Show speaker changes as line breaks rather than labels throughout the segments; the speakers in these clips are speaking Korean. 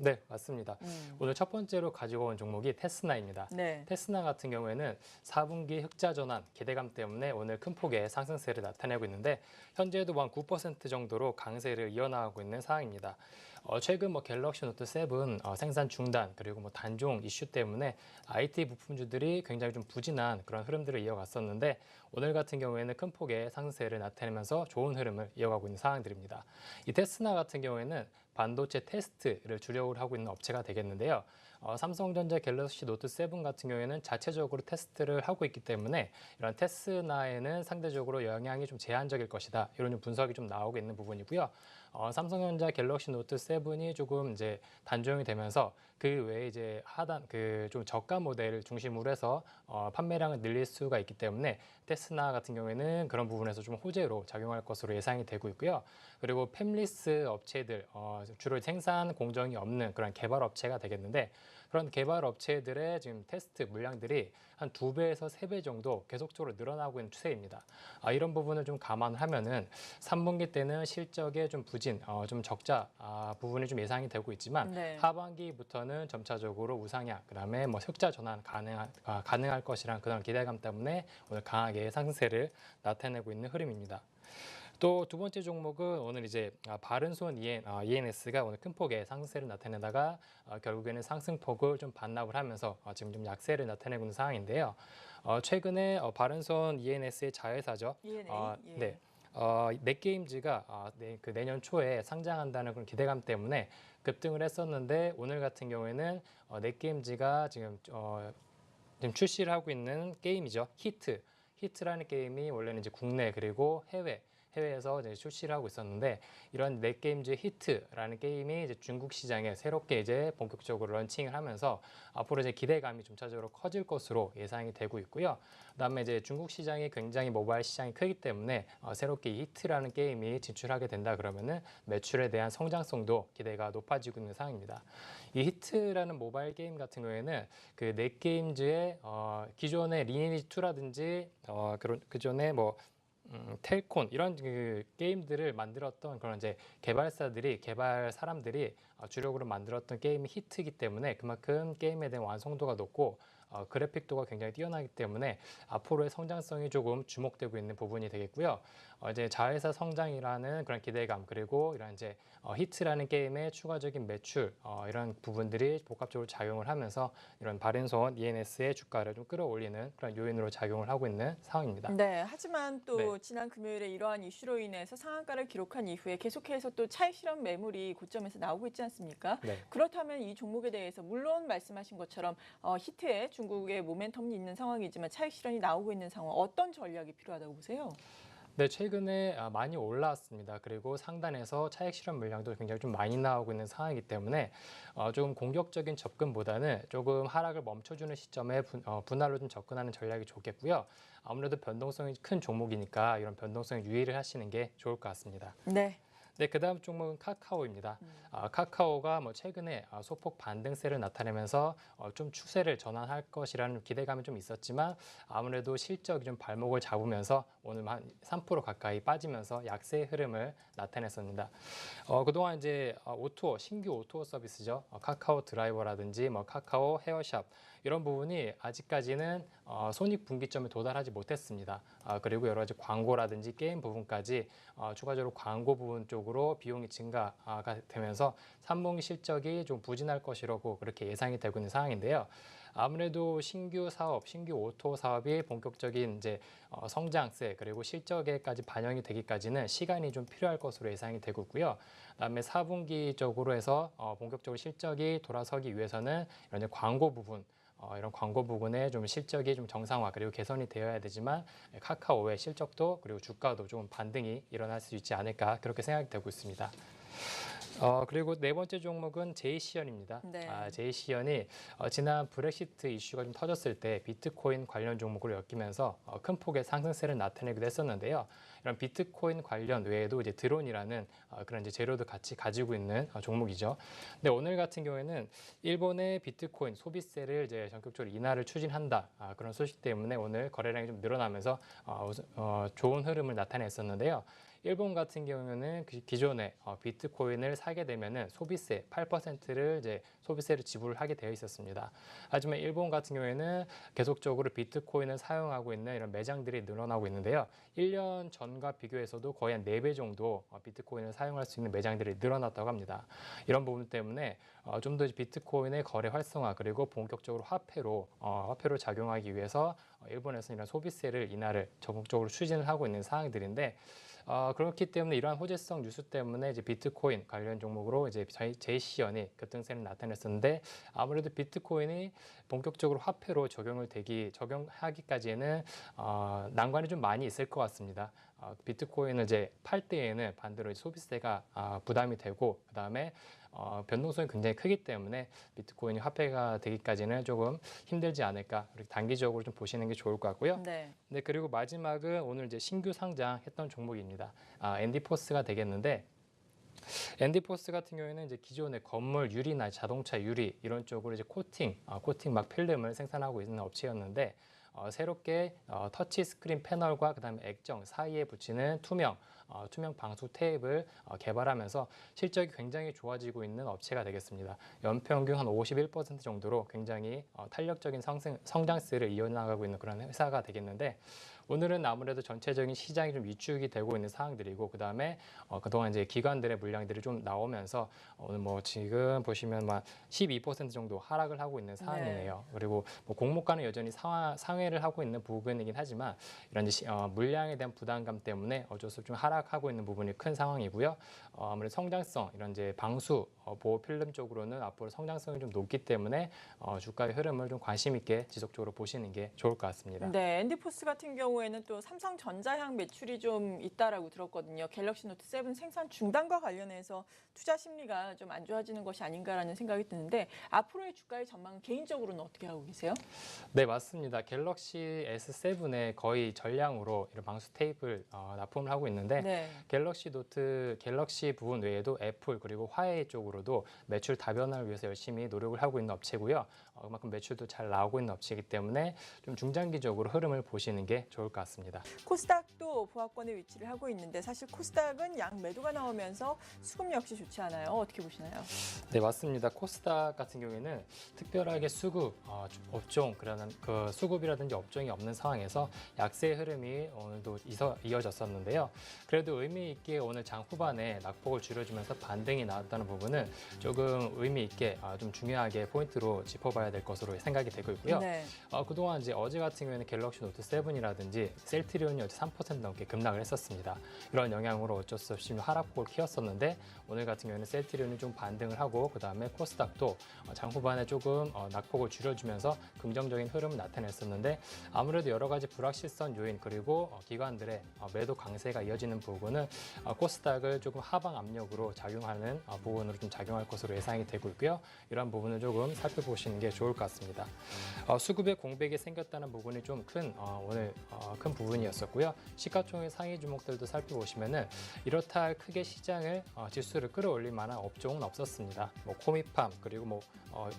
네, 맞습니다. 오늘 첫 번째로 가지고 온 종목이 테스나입니다.
네.
테스나 같은 경우에는 4분기 흑자 전환 기대감 때문에 오늘 큰 폭의 상승세를 나타내고 있는데 현재도 한 9% 정도로 강세를 이어나가고 있는 상황입니다. 최근 갤럭시 노트 7 생산 중단 그리고 단종 이슈 때문에 IT 부품주들이 굉장히 좀 부진한 그런 흐름들을 이어갔었는데 오늘 같은 경우에는 큰 폭의 상승세를 나타내면서 좋은 흐름을 이어가고 있는 상황들입니다. 이 테스나 같은 경우에는 반도체 테스트를 주력으로 하고 있는 업체가 되겠는데요. 삼성전자 갤럭시 노트 7 같은 경우에는 자체적으로 테스트를 하고 있기 때문에 이런 테스나에는 상대적으로 영향이 좀 제한적일 것이다. 이런 분석이 좀 나오고 있는 부분이고요. 삼성전자 갤럭시 노트 7이 조금 이제 단종이 되면서 그 외에 이제 하단 좀 저가 모델을 중심으로 해서 판매량을 늘릴 수가 있기 때문에 테스나 같은 경우에는 그런 부분에서 좀 호재로 작용할 것으로 예상이 되고 있고요. 그리고 팹리스 업체들 주로 생산 공정이 없는 그런 개발 업체가 되겠는데 그런 개발 업체들의 지금 테스트 물량들이 한 2배에서 3배 정도 계속적으로 늘어나고 있는 추세입니다. 이런 부분을 좀 감안을 하면은 3분기 때는 실적에 좀 부진, 좀 적자 부분이 좀 예상이 되고 있지만
네.
하반기부터는 점차적으로 우상향, 그다음에 흑자 전환 가능할 것이라는 그런 기대감 때문에 오늘 강하게 상승세를 나타내고 있는 흐름입니다. 또 두 번째 종목은 오늘 이제 바른손 ENS가 오늘 큰 폭의 상승세를 나타내다가 결국에는 상승폭을 좀 반납을 하면서 지금 좀 약세를 나타내고 있는 상황인데요. 최근에 바른손 ENS의 자회사죠.
ENA, 예.
네. 넷게임즈가 내년 초에 상장한다는 그런 기대감 때문에 급등을 했었는데 오늘 같은 경우에는 넷게임즈가 지금 출시를 하고 있는 게임이죠. 히트라는 게임이 원래는 이제 국내 그리고 해외에서 이제 출시를 하고 있었는데 이런 넷게임즈 히트라는 게임이 이제 중국 시장에 새롭게 이제 본격적으로 런칭을 하면서 앞으로 이제 기대감이 점차적으로 커질 것으로 예상이 되고 있고요. 그다음에 이제 중국 시장이 굉장히 모바일 시장이 크기 때문에 새롭게 이 히트라는 게임이 진출하게 된다 그러면은 매출에 대한 성장성도 기대가 높아지고 있는 상황입니다. 이 히트라는 모바일 게임 같은 경우에는 그 넷게임즈의 기존의 리니지 2라든지 그전에 텔콘 이런 그 게임들을 만들었던 그런 이제 개발 사람들이 주력으로 만들었던 게임이 히트이기 때문에 그만큼 게임에 대한 완성도가 높고 그래픽도가 굉장히 뛰어나기 때문에 앞으로의 성장성이 조금 주목되고 있는 부분이 되겠고요. 이제 자회사 성장이라는 그런 기대감 그리고 이런 이제 히트라는 게임의 추가적인 매출 이런 부분들이 복합적으로 작용을 하면서 이런 바른손 ENS의 주가를 좀 끌어올리는 그런 요인으로 작용을 하고 있는 상황입니다.
네, 하지만 또
네.
지난 금요일에 이러한 이슈로 인해서 상한가를 기록한 이후에 계속해서 또 차익 실현 매물이 고점에서 나오고 있지 않습니까?
네.
그렇다면 이 종목에 대해서 물론 말씀하신 것처럼 히트에 중국의 모멘텀이 있는 상황이지만 차익 실현이 나오고 있는 상황 어떤 전략이 필요하다고 보세요?
네, 최근에 많이 올라왔습니다. 그리고 상단에서 차익 실현 물량도 굉장히 좀 많이 나오고 있는 상황이기 때문에 조금 공격적인 접근보다는 조금 하락을 멈춰주는 시점에 분할로 좀 접근하는 전략이 좋겠고요. 아무래도 변동성이 큰 종목이니까 이런 변동성에 유의를 하시는 게 좋을 것 같습니다.
네.
네, 그 다음 종목은 카카오입니다. 카카오가 최근에 소폭 반등세를 나타내면서 좀 추세를 전환할 것이라는 기대감이 좀 있었지만 아무래도 실적이 좀 발목을 잡으면서 오늘 한 3% 가까이 빠지면서 약세의 흐름을 나타냈습니다. 그동안 이제 신규 오토 서비스죠. 카카오 드라이버라든지 카카오 헤어샵 이런 부분이 아직까지는 손익분기점에 도달하지 못했습니다. 그리고 여러 가지 광고라든지 게임 부분까지 추가적으로 광고 부분 쪽으로 비용이 증가가 되면서 3분기 실적이 좀 부진할 것이라고 그렇게 예상이 되고 있는 상황인데요. 아무래도 신규 오토 사업이 본격적인 이제 성장세 그리고 실적에까지 반영이 되기까지는 시간이 좀 필요할 것으로 예상이 되고 있고요. 그다음에 4분기적으로 해서 본격적으로 실적이 돌아서기 위해서는 이런 광고 부분 이런 광고 부분에 좀 실적이 좀 정상화 그리고 개선이 되어야 되지만 카카오의 실적도 그리고 주가도 좀 반등이 일어날 수 있지 않을까 그렇게 생각이 되고 있습니다. 그리고 네 번째 종목은 제이시언입니다.
네.
제이시언이 지난 브렉시트 이슈가 좀 터졌을 때 비트코인 관련 종목으로 엮이면서 큰 폭의 상승세를 나타내기도 했었는데요. 이런 비트코인 관련 외에도 이제 드론이라는 그런 이제 재료도 같이 가지고 있는 종목이죠. 근데 오늘 같은 경우에는 일본의 비트코인 소비세를 이제 전격적으로 인하를 추진한다. 그런 소식 때문에 오늘 거래량이 좀 늘어나면서 좋은 흐름을 나타냈었는데요. 일본 같은 경우는 기존에 비트코인을 사게 되면은 소비세 8%를 이제 소비세를 지불하게 되어 있었습니다. 하지만 일본 같은 경우에는 계속적으로 비트코인을 사용하고 있는 이런 매장들이 늘어나고 있는데요. 1년 전과 비교해서도 거의 한 4배 정도 비트코인을 사용할 수 있는 매장들이 늘어났다고 합니다. 이런 부분 때문에 좀 더 비트코인의 거래 활성화 그리고 본격적으로 화폐로 작용하기 위해서 일본에서 이런 소비세를 인하를 적극적으로 추진을 하고 있는 사항들인데 그렇기 때문에 이러한 호재성 뉴스 때문에 이제 비트코인 관련 종목으로 이제 제이시연이 급등세를 나타냈었는데 아무래도 비트코인이 본격적으로 화폐로 적용하기까지에는 난관이 좀 많이 있을 것 같습니다. 비트코인을 이제 팔 때에는 반대로 소비세가 부담이 되고 그다음에 변동성이 굉장히 크기 때문에 비트코인이 화폐가 되기까지는 조금 힘들지 않을까 이렇게 단기적으로 좀 보시는 게 좋을 것 같고요.
네.
네, 그리고 마지막은 오늘 이제 신규 상장했던 종목입니다. 앤디포스가 되겠는데 앤디포스 같은 경우에는 이제 기존의 건물 유리나 자동차 유리 이런 쪽으로 이제 코팅 막 필름을 생산하고 있는 업체였는데 새롭게 터치 스크린 패널과 그다음에 액정 사이에 붙이는 투명 방수 테이프를 개발하면서 실적이 굉장히 좋아지고 있는 업체가 되겠습니다. 연평균 한 51% 정도로 굉장히 탄력적인 성장세를 이어나가고 있는 그런 회사가 되겠는데 오늘은 아무래도 전체적인 시장이 좀 위축이 되고 있는 상황들이고 그다음에 그동안 이제 기관들의 물량들이 좀 나오면서 오늘 뭐 지금 보시면 막 12% 정도 하락을 하고 있는 상황이네요. 그리고 뭐 공모가는 여전히 상회를 하고 있는 부분이긴 하지만 이런 이제 물량에 대한 부담감 때문에 어쩔 수 없이 좀 하락하고 있는 부분이 큰 상황이고요. 아무래도 성장성 이런 이제 방수 보호 필름 쪽으로는 앞으로 성장성이 좀 높기 때문에 주가의 흐름을 좀 관심 있게 지속적으로 보시는 게 좋을 것 같습니다.
네, 앤디포스 같은 경우에는 또 삼성전자향 매출이 좀 있다라고 들었거든요. 갤럭시 노트 7 생산 중단과 관련해서 투자 심리가 좀 안 좋아지는 것이 아닌가라는 생각이 드는데 앞으로의 주가의 전망은 개인적으로는 어떻게 하고 계세요?
네, 맞습니다. 갤럭시 S7에 거의 전량으로 이런 방수 테이프를 납품을 하고 있는데
네.
갤럭시 부분 외에도 애플 그리고 화웨이 쪽으로도 매출 다변화를 위해서 열심히 노력을 하고 있는 업체고요. 그만큼 매출도 잘 나오고 있는 업체이기 때문에 좀 중장기적으로 흐름을 보시는 게 좋을 것 같습니다.
코스닥도 보합권에 위치를 하고 있는데 사실 코스닥은 양 매도가 나오면서 수급 역시 좋지 않아요. 어떻게 보시나요?
네, 맞습니다. 코스닥 같은 경우에는 특별하게 수급 업종 그러는 그 수급이라든지 업종이 없는 상황에서 약세의 흐름이 오늘도 이어졌었는데요. 그래도 의미 있게 오늘 장 후반에 낙폭을 줄여주면서 반등이 나왔다는 부분은 조금 의미 있게 좀 중요하게 포인트로 짚어봐야 될 것으로 생각이 되고 있고요.
네.
그동안 이제 어제 같은 경우에는 갤럭시 노트 7이라든지 셀트리온이 어제 3% 넘게 급락을 했었습니다. 이런 영향으로 어쩔 수 없이 하락폭을 키웠었는데 오늘 같은 경우에는 셀트리온이 좀 반등을 하고 그다음에 코스닥도 장 후반에 조금 낙폭을 줄여주면서 긍정적인 흐름을 나타냈었는데 아무래도 여러 가지 불확실성 요인 그리고 기관들의 매도 강세가 이어지는 부분은 코스닥을 조금 하방 압력으로 작용하는 부분으로 좀 작용할 것으로 예상이 되고 있고요. 이런 부분을 조금 살펴보시는 게 좋을 것 같습니다. 수급의 공백이 생겼다는 부분이 좀 오늘 큰 부분이었었고요. 시가총액 상위 주목들도 살펴보시면은 이렇다 할 크게 시장을 지수를 끌어올릴 만한 업종은 없었습니다. 뭐 코미팜 그리고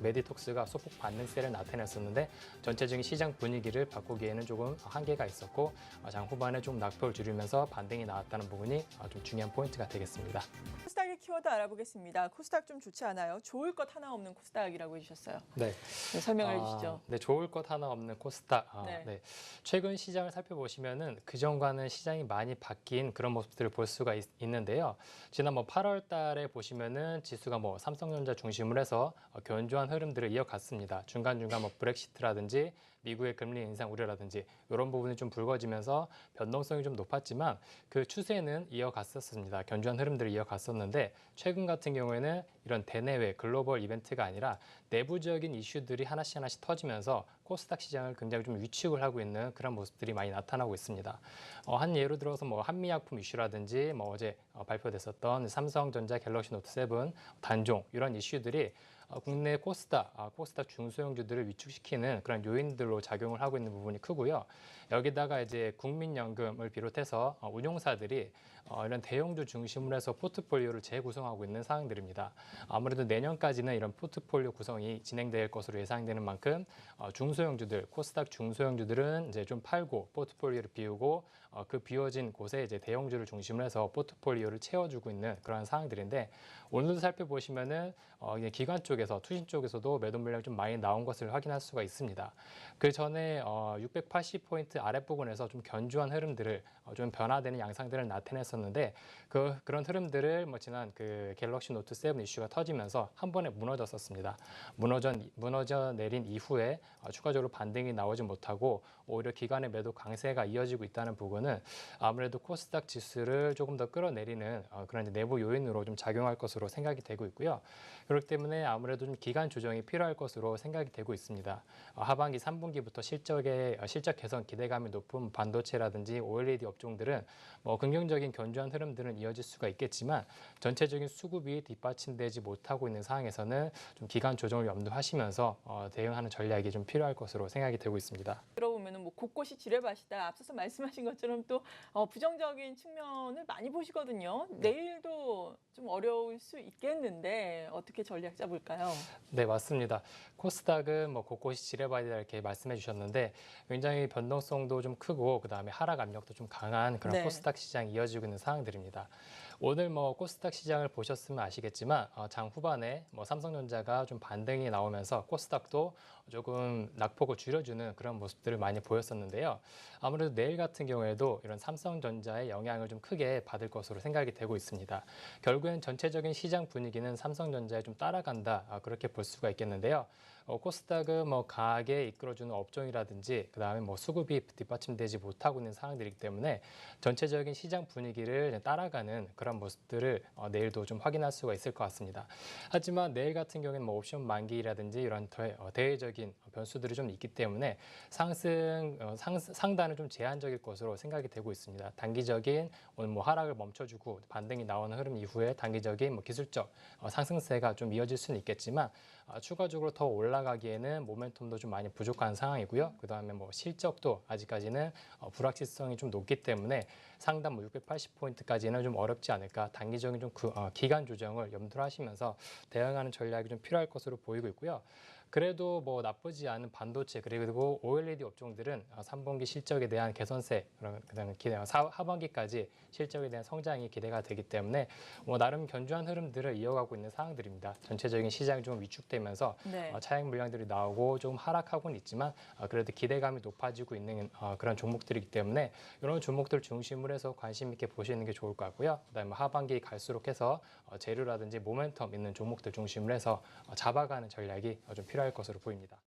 메디톡스가 소폭 반등세를 나타냈었는데 전체적인 시장 분위기를 바꾸기에는 조금 한계가 있었고 장 후반에 좀 낙폭을 줄이면서 반등이 나왔다는 부분이 좀 중요한 포인트가 되겠습니다.
코스닥의 키워드 알아보겠습니다. 코스닥 좀 좋지 않아요? 좋을 것 하나 없는 코스닥이라고 해주셨어요.
네.
네, 설명을 해주시죠.
네, 좋을 것 하나 없는 코스닥.
네.
네. 최근 시장을 살펴보시면은 그전과는 시장이 많이 바뀐 그런 모습들을 볼 수가 있는데요. 지난 8월 달에 보시면은 지수가 삼성전자 중심으로 해서 견조한 흐름들을 이어갔습니다. 중간중간 브렉시트라든지 미국의 금리 인상 우려라든지 이런 부분이 좀 불거지면서 변동성이 좀 높았지만 그 추세는 이어갔었습니다. 견조한 흐름들을 이어갔었는데 최근 같은 경우에는 이런 대내외 글로벌 이벤트가 아니라 내부적인 이슈들이 하나씩 터지면서 코스닥 시장을 굉장히 좀 위축을 하고 있는 그런 모습들이 많이 나타나고 있습니다. 한 예로 들어서 한미약품 이슈라든지 어제 발표됐었던 삼성전자 갤럭시 노트 7 단종 이런 이슈들이 국내 코스닥 중소형주들을 위축시키는 그런 요인들로 작용을 하고 있는 부분이 크고요. 여기다가 이제 국민연금을 비롯해서 운용사들이 이런 대형주 중심으로 해서 포트폴리오를 재구성하고 있는 상황들입니다. 아무래도 내년까지는 이런 포트폴리오 구성이 진행될 것으로 예상되는 만큼 중소형주들, 코스닥 중소형주들은 이제 좀 팔고 포트폴리오를 비우고 그 비워진 곳에 이제 대형주를 중심으로 해서 포트폴리오를 채워주고 있는 그런 상황들인데 오늘도 살펴보시면은 이제 기관 쪽에서 투신 쪽에서도 매도 물량이 좀 많이 나온 것을 확인할 수가 있습니다. 그 전에 680포인트 아랫부분에서 좀 견주한 흐름들을 좀 변화되는 양상들을 나타냈었는데 그런 흐름들을 뭐 지난 그 갤럭시 노트 7 이슈가 터지면서 한 번에 무너졌었습니다. 무너져 내린 이후에 추가적으로 반등이 나오지 못하고 오히려 기관의 매도 강세가 이어지고 있다는 부분은 아무래도 코스닥 지수를 조금 더 끌어내리는 그런 이제 내부 요인으로 좀 작용할 것으로 생각이 되고 있고요. 그렇기 때문에 아무래도 좀 기간 조정이 필요할 것으로 생각이 되고 있습니다. 하반기 3분기부터 실적 개선 기대감이 높은 반도체라든지 OLED 업종들은 뭐 긍정적인 견조한 흐름들은 이어질 수가 있겠지만 전체적인 수급이 뒷받침되지 못하고 있는 상황에서는 좀 기간 조정을 염두하시면서 대응하는 전략이 좀 필요할 것으로 생각이 되고 있습니다.
들어보면은 뭐 곳곳이 지뢰밭이다. 앞서서 말씀하신 것처럼 또 부정적인 측면을 많이 보시거든요. 내일도 좀 어려울 수 있겠는데 어떻게 전략 짜볼까요?
네, 맞습니다. 코스닥은 뭐 곳곳이 지뢰밭이다 이렇게 말씀해 주셨는데 굉장히 변동성도 좀 크고 그다음에 하락 압력도 좀 강한 그런
네.
코스닥 시장이 이어지고 있는 상황들입니다. 오늘 뭐 코스닥 시장을 보셨으면 아시겠지만 장 후반에 뭐 삼성전자가 좀 반등이 나오면서 코스닥도 조금 낙폭을 줄여주는 그런 모습들을 많이 보였었는데요. 아무래도 내일 같은 경우에도 이런 삼성전자의 영향을 좀 크게 받을 것으로 생각이 되고 있습니다. 결국엔 전체적인 시장 분위기는 삼성전자에 좀 따라간다 그렇게 볼 수가 있겠는데요. 코스닥은 뭐 강하게 이끌어주는 업종이라든지 그다음에 뭐 수급이 뒷받침되지 못하고 있는 상황들이기 때문에 전체적인 시장 분위기를 따라가는 그런 모습들을 내일도 좀 확인할 수가 있을 것 같습니다. 하지만 내일 같은 경우에는 뭐 옵션 만기라든지 이런 대외적인 변수들이 좀 있기 때문에 상단은 좀 제한적일 것으로 생각이 되고 있습니다. 단기적인 오늘 뭐 하락을 멈춰주고 반등이 나오는 흐름 이후에 단기적인 뭐 기술적 상승세가 좀 이어질 수는 있겠지만 추가적으로 더 올라가기에는 모멘텀도 좀 많이 부족한 상황이고요. 그다음에 뭐 실적도 아직까지는 불확실성이 좀 높기 때문에 상단 뭐 680포인트까지는 좀 어렵지 않을까. 단기적인 좀 기간 조정을 염두를 하시면서 대응하는 전략이 좀 필요할 것으로 보이고 있고요. 그래도 뭐 나쁘지 않은 반도체 그리고 OLED 업종들은 3분기 실적에 대한 개선세 그다음에 하반기까지 실적에 대한 성장이 기대가 되기 때문에 뭐 나름 견조한 흐름들을 이어가고 있는 상황들입니다. 전체적인 시장이 좀 위축되면서
네.
차익 물량들이 나오고 조금 하락하고는 있지만 그래도 기대감이 높아지고 있는 그런 종목들이기 때문에 이런 종목들 중심으로 해서 관심 있게 보시는 게 좋을 것 같고요. 그다음에 하반기 갈수록 해서 재료라든지 모멘텀 있는 종목들 중심으로 해서 잡아가는 전략이 좀 필요할 것으로 보입니다.